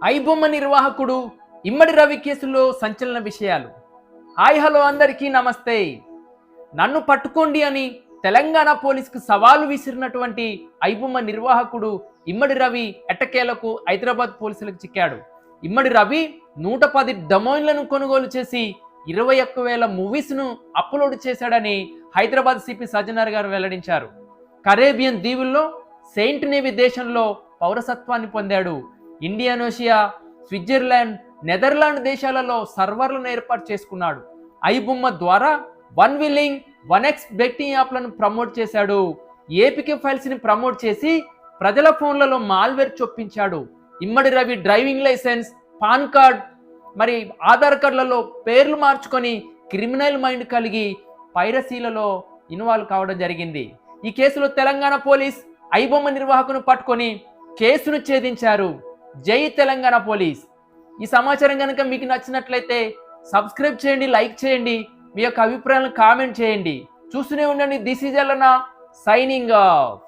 ఐబొమ్మ నిర్వాహకుడు ఇమ్మడి రవి కేసులో సంచలన విషయాలు. హాయ్ హలో అందరికీ నమస్తే. నన్ను పట్టుకోండి అని తెలంగాణ పోలీసుకు సవాలు విసిరినటువంటి ఐబొమ్మ నిర్వాహకుడు ఇమ్మడి రవి ఎట్టకేలకు హైదరాబాద్ పోలీసులకు చిక్కాడు. ఇమ్మడి రవి 110 డొమైన్లను కొనుగోలు చేసి 21,000 మూవీస్ను అప్లోడ్ చేశాడని హైదరాబాద్ సిపి సజ్జనార్ గారు వెల్లడించారు. కరేబియన్ దీవుల్లో సెయింట్ నేవీ దేశంలో పౌరసత్వాన్ని పొందాడు. ఇండోనేషియా, స్విట్జర్లాండ్, నెదర్లాండ్ దేశాలలో సర్వర్లను ఏర్పాటు చేసుకున్నాడు. ఐబొమ్మ ద్వారా వన్ విల్లింగ్ 1x బెట్టింగ్ యాప్లను ప్రమోట్ చేశాడు. ఏపీకే ఫైల్స్ని ప్రమోట్ చేసి ప్రజల ఫోన్లలో మాల్వేర్ చొప్పించాడు. Immadi Ravi driving licence, PAN card, మరి ఆధార్ కార్డులలో పేర్లు మార్చుకొని క్రిమినల్ మైండ్ కలిగి పైరసీలలో ఇన్వాల్వ్ కావడం జరిగింది. ఈ కేసులో తెలంగాణ పోలీస్ ఐబొమ్మ నిర్వాహకును పట్టుకొని కేసును ఛేదించారు. జై తెలంగాణ పోలీస్. ఈ సమాచారం కనుక మీకు నచ్చినట్లయితే సబ్స్క్రైబ్ చేయండి, లైక్ చేయండి, మీ యొక్క అభిప్రాయాలను కామెంట్ చేయండి. చూస్తూనే ఉండండి. This is Alana signing of.